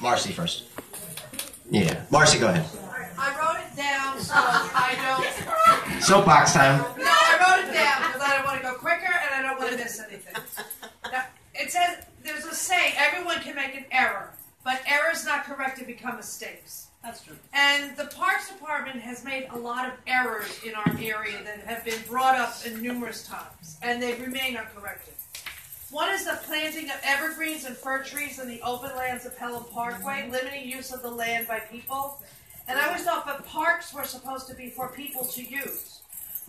Marcy first. Yeah. Marcy, go ahead. I wrote it down so I don't... Soapbox time. No, I wrote it down because I don't want to go quicker and I don't want to miss anything. Now, it says, there's a saying, everyone can make an error, but errors not corrected become mistakes. That's true. And the Parks Department has made a lot of errors in our area that have been brought up in numerous times, and they remain uncorrected. One is the planting of evergreens and fir trees in the open lands of Pelham Parkway, limiting use of the land by people. And I always thought that parks were supposed to be for people to use.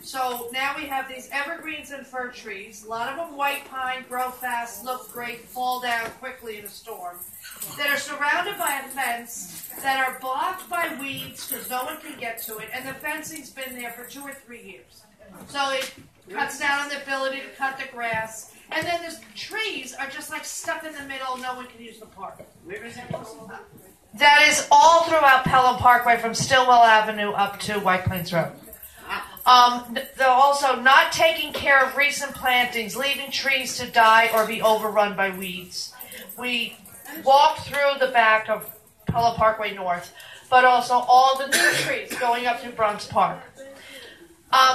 So now we have these evergreens and fir trees, a lot of them white pine, grow fast, look great, fall down quickly in a storm, that are surrounded by a fence, that are blocked by weeds because no one can get to it, and the fencing's been there for 2 or 3 years. So it cuts down on the ability to cut the grass. And then the trees are just like stuck in the middle, no one can use the park. Where is that? That is all throughout Pelham Parkway from Stillwell Avenue up to White Plains Road. They're also not taking care of recent plantings, leaving trees to die or be overrun by weeds. We walked through the back of Pelham Parkway North, but also all the new trees going up through Bronx Park.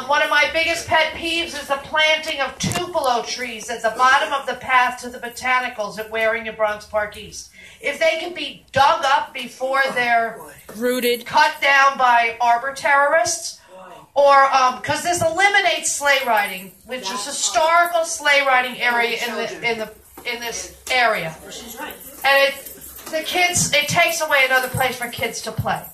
One of my biggest pet peeves is the planting of tupelo trees at the bottom of the path to the botanicals at Waring and Bronx Park East. If they can be dug up before they're rooted, cut down by arbor terrorists, or because this eliminates sleigh riding, which is historical sleigh riding area in this area, and it takes away another place for kids to play.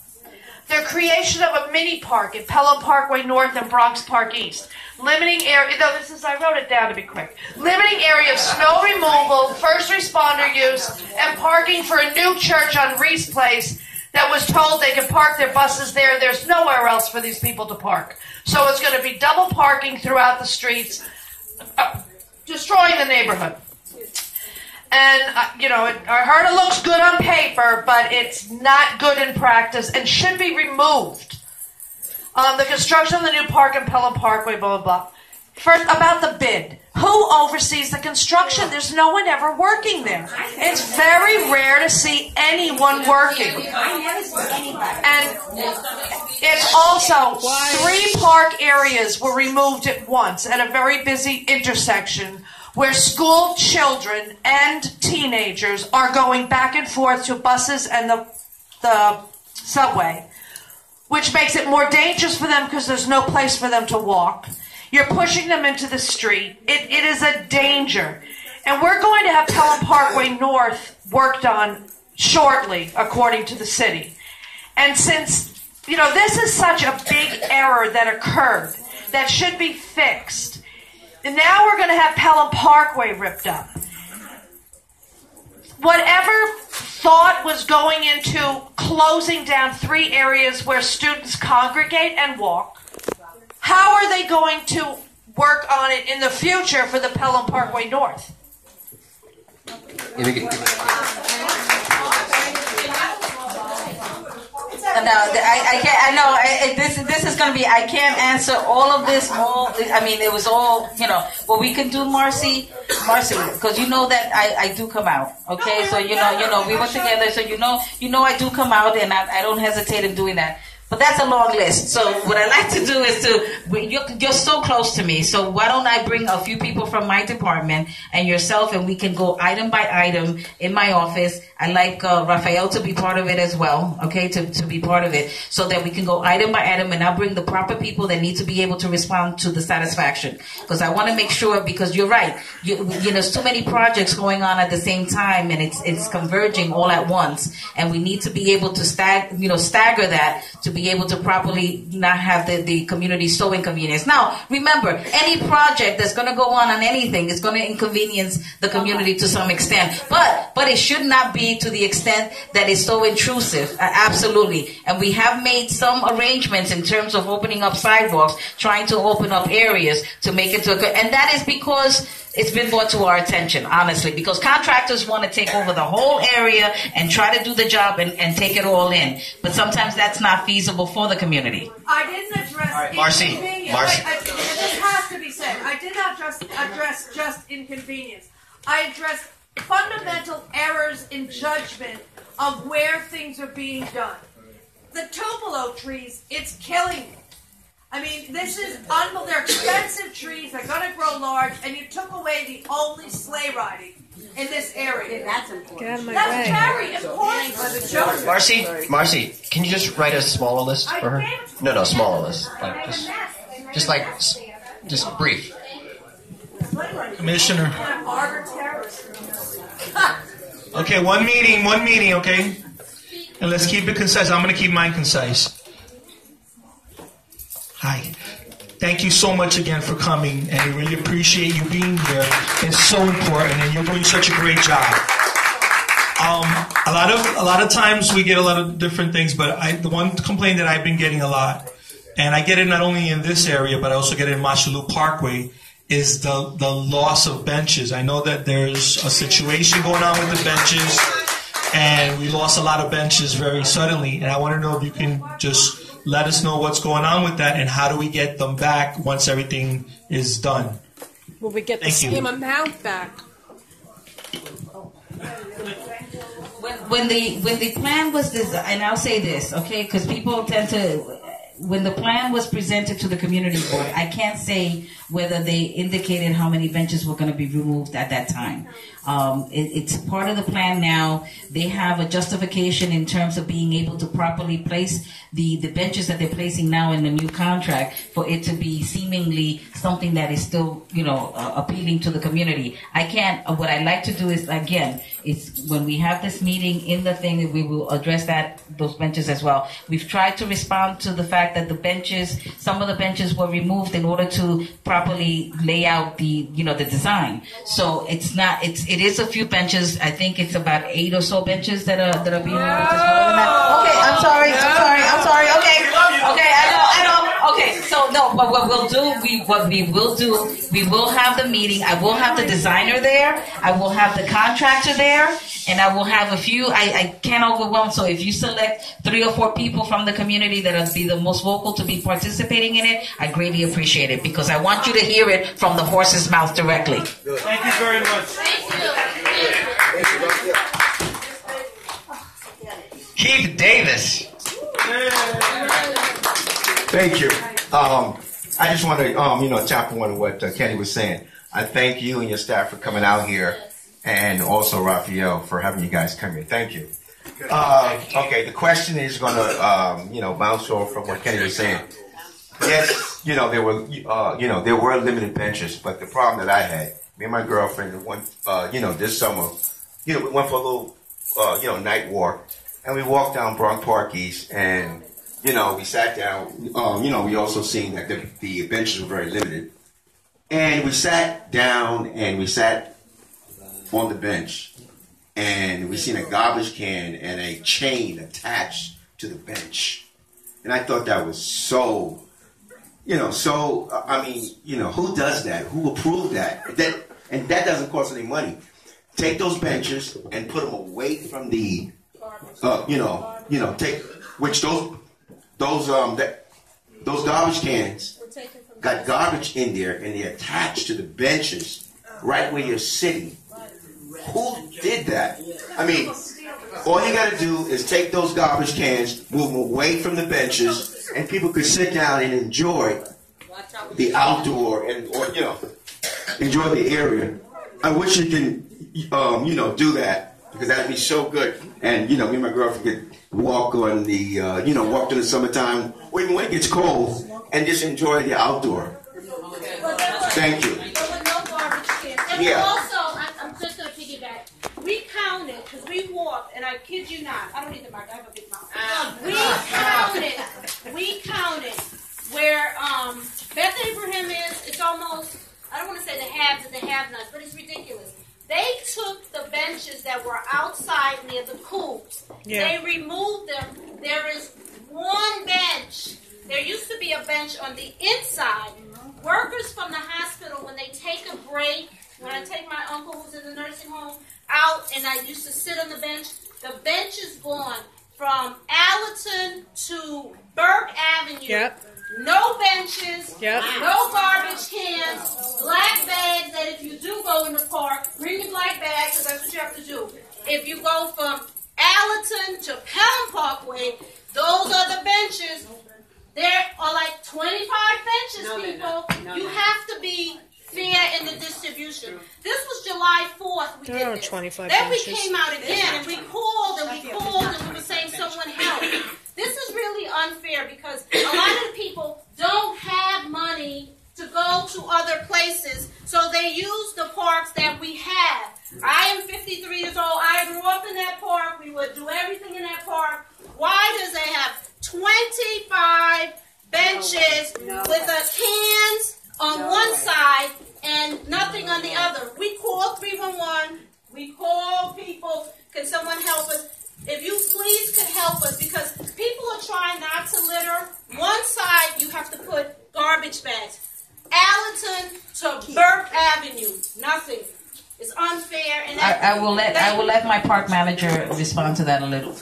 Their creation of a mini park at Pelham Parkway North and Bronx Park East. Limiting area, no, I wrote it down to be quick. Limiting area of snow removal, first responder use, and parking for a new church on Reese Place that was told they could park their buses there. There's nowhere else for these people to park. So it's going to be double parking throughout the streets, destroying the neighborhood. And, I heard it looks good on paper, but it's not good in practice and should be removed. The construction of the new park in Pelham Parkway, blah, blah, blah. First, about the bid. Who oversees the construction? There's no one ever working there. It's very rare to see anyone working. I never see anybody. And it's also 3 park areas were removed at once at a very busy intersection where school children and teenagers are going back and forth to buses and the subway, which makes it more dangerous for them because there's no place for them to walk. You're pushing them into the street. It is a danger. And we're going to have Pelham Parkway North worked on shortly, according to the city. And since, this is such a big error that occurred that should be fixed, and now we're going to have Pelham Parkway ripped up. Whatever thought was going into closing down 3 areas where students congregate and walk, how are they going to work on it in the future for the Pelham Parkway North? No, I can't. I know this is going to be. I can't answer all of this. It was all. What we can do, Marcy, because you know that I do come out. Okay, so we were together, so I do come out, and I don't hesitate in doing that. But that's a long list. So what I like to do is you're so close to me. So why don't I bring a few people from my department and yourself, and we can go item by item in my office. I like Raphael to be part of it as well, okay, to be part of it, so that we can go item by item, and I'll bring the proper people that need to be able to respond to the satisfaction. Because I want to make sure, because you're right, there's too many projects going on at the same time, and it's converging all at once, and we need to be able to stagger that to be able to properly not have the community so inconvenienced. Now, remember, any project that's going to go on anything is going to inconvenience the community to some extent, but it should not be to the extent that it's so intrusive. Absolutely. And we have made some arrangements in terms of opening up sidewalks, trying to open up areas to make it to a good, and that is because it's been brought to our attention, honestly, because contractors want to take over the whole area and try to do the job and take it all in. But sometimes that's not feasible for the community. I didn't address Marcy. This has to be said. I did not address just inconvenience. I addressed fundamental errors in judgment of where things are being done. The tupelo trees, it's killing me. I mean, this is unbelievable. They're expensive trees. They're going to grow large, and you took away the only sleigh riding in this area. That's important. Get out of my way. Very important for the children. Marcy, can you just write a smaller list for her? No, smaller list. Just brief. Commissioner. Okay, one meeting, okay? And let's keep it concise. I'm going to keep mine concise. Hi. Thank you so much again for coming, and we really appreciate you being here. It's so important, and you're doing such a great job. A lot of times we get a lot of different things, but the one complaint that I've been getting a lot, and I get it not only in this area, but I also get it in Machalu Parkway, is the loss of benches. I know that there's a situation going on with the benches, and we lost a lot of benches very suddenly, and I want to know if you can just let us know what's going on with that and how do we get them back once everything is done. Will we get the same amount back? When the plan was designed, and I'll say this, okay, because people tend to, when the plan was presented to the community board, I can't say whether they indicated how many benches were going to be removed at that time. It's part of the plan now. They have a justification in terms of being able to properly place the benches that they're placing now in the new contract for it to be seemingly something that is still, appealing to the community. What I'd like to do is, again, it's when we have this meeting in the thing, we will address those benches as well. We've tried to respond to the fact that some of the benches were removed in order to properly lay out the design. So it is a few benches. I think it's about 8 or so benches that are being removed as well. Okay, I'm sorry. Okay, I know. Okay, so no, but what we will have the meeting. I will have the designer there. I will have the contractor there, and I will have a few. I can't overwhelm. So if you select 3 or 4 people from the community that will be the most vocal to be participating in it, I greatly appreciate it because I want you to hear it from the horse's mouth directly. Thank you very much. Keith Davis. Thank you. I just want to, tap on what Kenny was saying. I thank you and your staff for coming out here, and also Raphael for having you guys come here. Thank you. Okay, the question is going to, bounce off from what Kenny was saying. Yes, there were limited benches, but the problem that I had, me and my girlfriend went, this summer, we went for a little, night walk, and we walked down Bronx Park East, and we sat down. We also seen that the benches were very limited, and we sat down and we sat on the bench, and we seen a garbage can and a chain attached to the bench, and I thought that was so. Who does that? Who approved that? And that doesn't cost any money. Take those benches and put them away from the, those garbage cans got garbage in there and they're attached to the benches right where you're sitting. Who did that? I mean, all you got to do is take those garbage cans, move them away from the benches, and people could sit down and enjoy the outdoor enjoy the area. I wish you can, do that because that'd be so good. And me and my girlfriend could walk on the, walk in the summertime, or even when it gets cold, and just enjoy the outdoor. Thank you. And also, I'm just going to piggyback. We counted, because we walked, and I kid you not, I don't need the mic, I have a big mouth. We counted where Beth Abraham is. It's almost, I don't want to say the haves and the have-nots, but it's ridiculous. They took the benches that were outside near the pools. Yeah. They removed them. There is one bench. There used to be a bench on the inside. Workers from the hospital, when they take a break, when I take my uncle who's in the nursing home out and I used to sit on the bench is gone from Allerton to Burke Avenue. Yep. No benches, no garbage cans, black bags that if you do go in the park, bring your black bag because that's what you have to do. If you go from Allerton to Pelham Parkway, those are the benches. There are like 25 benches, people. You have to be fair in the distribution. This was July 4th. We There are did this. 25 Then we benches. came out again and we called and we called and we were saying someone help. This is really unfair because a lot of the people don't have money to go to other places, so they use the parks that we have. I am 53 years old. I grew up in that park. We would do everything in that park. Why does they have 25 benches with the cans on one side and nothing on the other? We call 311. We call people. Can someone help us? If you please could help us, because people are trying not to litter. One side you have to put garbage bags. Allerton to Burke Avenue, nothing. It's unfair. And I will let my park manager respond to that a little.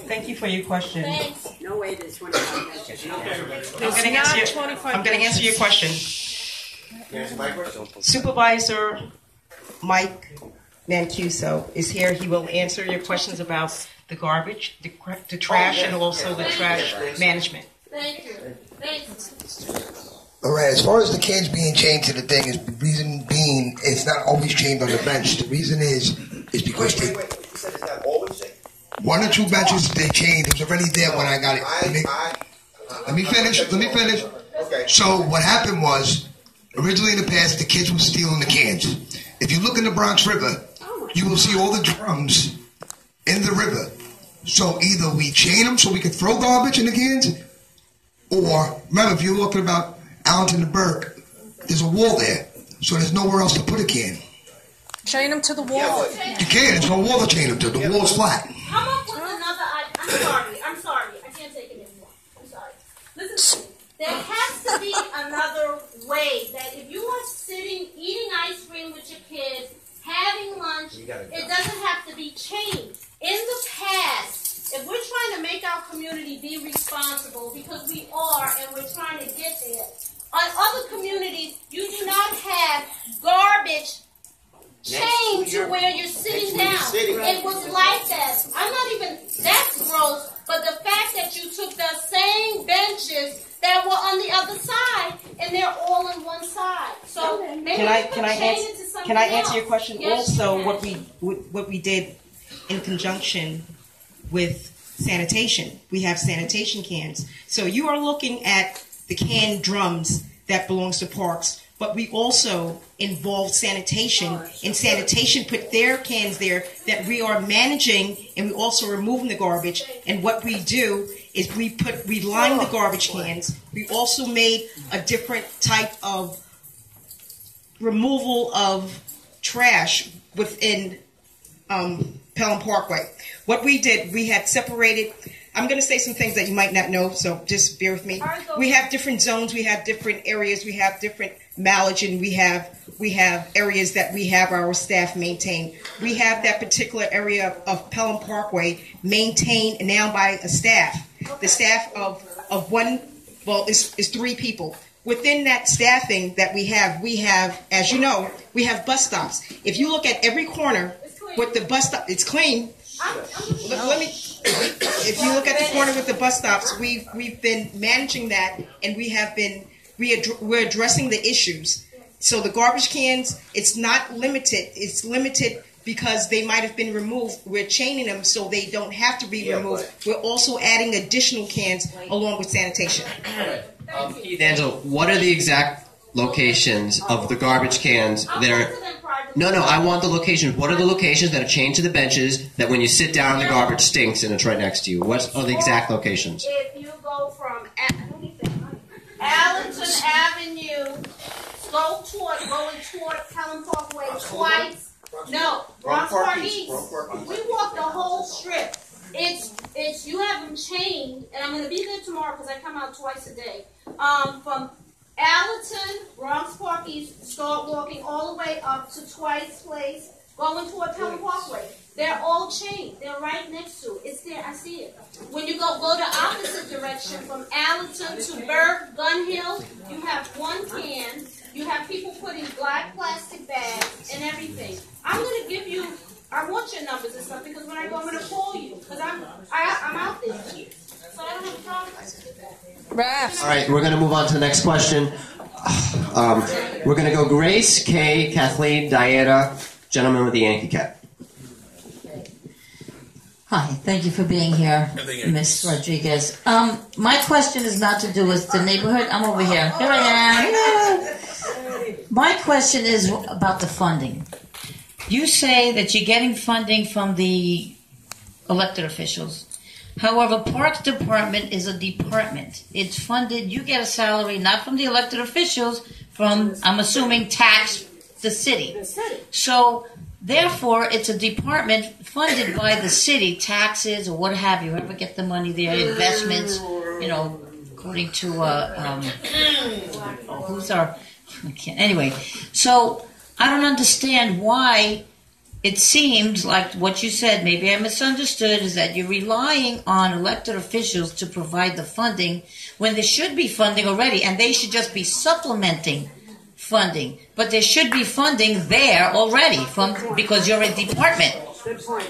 Thank you for your question. Thanks. No way there's 25 benches. I'm going to answer your question. Supervisor Mike Mancuso is here. He will answer your questions about the garbage, the trash, and also the trash management. Thank you. Thanks. All right, as far as the cans being chained to the thing, is the reason being it's not always chained on the bench. The reason is because Wait. You said it's not always chained? one or two benches they chained. It was already there when I got it. Let me finish. Okay. So what happened was, originally in the past, the kids were stealing the cans. If you look in the Bronx River, you will see all the drums in the river. So either we chain them so we can throw garbage in the cans, or remember, if you're talking about Allenton to Burke, there's a wall there, so there's nowhere else to put a can. Chain them to the wall. You can't. There's no wall to chain them to. The wall's flat. Come up with another idea. I'm sorry. I can't take it anymore. I'm sorry. Listen to me. There has to be another way that if you are sitting, eating ice cream with your kids, having lunch, it doesn't have to be chained. In the past, if we're trying to make our community be responsible, because we are, and we're trying to get there, on other communities, you do not have garbage chained to where you're sitting down. It was like that. I'm not even, that's gross, but the fact that you took the same benches that were on the other side, and they're all on one side. So maybe Can I answer your question? Yes, Also, what we did in conjunction with sanitation, we have sanitation cans. So you are looking at the canned drums that belongs to parks, but we also involved sanitation, and sanitation put their cans there that we are managing, and we also removing the garbage. And what we do is we line the garbage cans. We also made a different type of removal of trash within Pelham Parkway. What we did, we had separated. I'm going to say some things that you might not know, so just bear with me. We have different zones, we have different areas, we have different mileage, and we have areas that we have our staff maintain. We have that particular area of Pelham Parkway maintained now by a staff. The staff of one, well, is 3 people. Within that staffing that we have, as you know, we have bus stops. If you look at every corner with the bus stop, it's clean. If you look at the corner with the bus stops, we've been managing that, and we're addressing the issues. So the garbage cans, it's not limited. It's limited because they might have been removed. We're chaining them so they don't have to be removed. We're also adding additional cans along with sanitation. Keith, Angela, what are the exact locations of the garbage cans that are... No, I want the locations. What are the locations that are chained to the benches that when you sit down, the garbage stinks and it's right next to you? What are the exact locations? If you go from Allenton Avenue, going toward Pelham Parkway twice. No, Bronx Park East. We walk the whole strip. It's you have them chained, and I'm going to be there tomorrow because I come out twice a day. From Allerton, Bronx Park East, start walking all the way up to Twice Place, going toward Pelham Parkway. They're all chained. They're right next to it. It's there. I see it. When you go the opposite direction from Allerton to Burke, Gun Hill, you have one can. You have people putting black plastic bags and everything. I'm going to give you I want your numbers and stuff because when I go, I'm going to call you because I'm out there. So I don't have a problem with that. All right, we're going to move on to the next question. We're going to go Grace, Kay, Kathleen, Diana, gentleman with the Yankee cap. Hi, thank you for being here, Ms. Rodriguez. My question is not to do with the neighborhood. I'm over here. Here I am. My question is about the funding. You say that you're getting funding from the elected officials. However, Parks Department is a department. It's funded, you get a salary not from the elected officials, from, I'm assuming, tax the city. So, therefore, it's a department funded by the city, taxes or what have you. Ever get the money there, investments, according to, anyway. So, I don't understand why it seems like what you said, maybe I misunderstood, is that you're relying on elected officials to provide the funding when there should be funding already, and they should just be supplementing funding. But there should be funding there already because you're a department. Good point.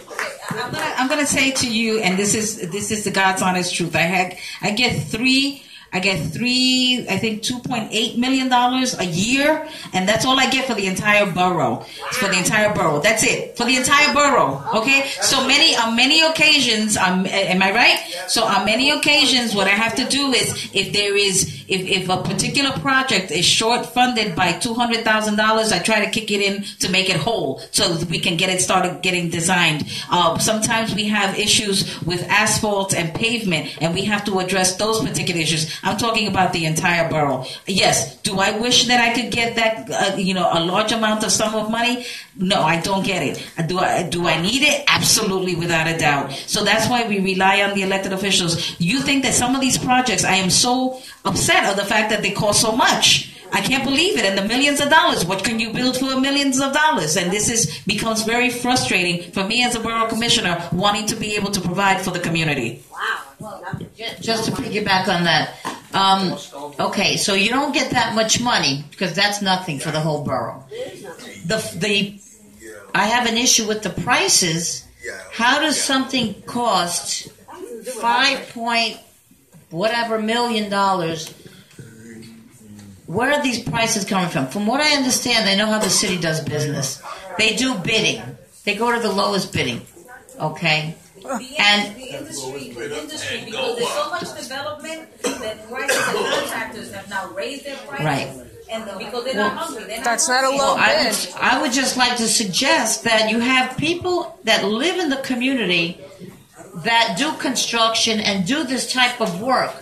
I'm gonna say to you, and this is the God's honest truth. I get three, I think $2.8 million a year, and that's all I get for the entire borough. It's for the entire borough. That's it. For the entire borough. Okay? So on many occasions, am I right? So on many occasions, what I have to do is, if a particular project is short funded by $200,000, I try to kick it in to make it whole so that we can get it started getting designed. Sometimes we have issues with asphalt and pavement, and we have to address those particular issues. I'm talking about the entire borough. Yes. Do I wish that I could get that, a large amount of sum of money? No, I don't get it. Do I need it? Absolutely, without a doubt. So that's why we rely on the elected officials. You think that some of these projects, I am so upset of the fact that they cost so much. I can't believe it. And the millions of dollars. What can you build for millions of dollars? And this becomes very frustrating for me as a borough commissioner, wanting to be able to provide for the community. Wow. Well, just to piggyback on that. Okay, so you don't get that much money because that's nothing for the whole borough. I have an issue with the prices. How does something cost $5 million? Where are these prices coming from? From what I understand, I know how the city does business. They do bidding. They go to the lowest bidding. Okay? And the industry, because there's so much development that prices and contractors have now raised their prices. Right. And because they're not hungry. That's not a low bid. I would just like to suggest that you have people that live in the community that do construction and do this type of work.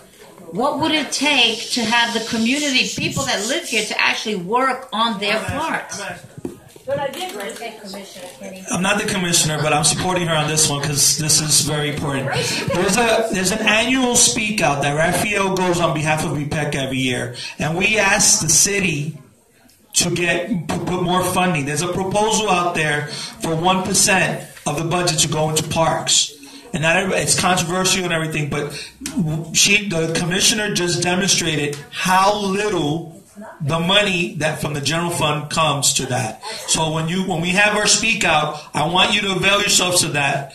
What would it take to have the community, people that live here, to actually work on their parts? I'm not the commissioner, but I'm supporting her on this one because this is very important. There's an annual speak out that Raphael goes on behalf of BPECA every year, and we ask the city to put more funding. There's a proposal out there for 1% of the budget to go into parks. And it's controversial and everything, but the commissioner just demonstrated how little the money that from the general fund comes to that. So when we have our speak out, I want you to avail yourselves to that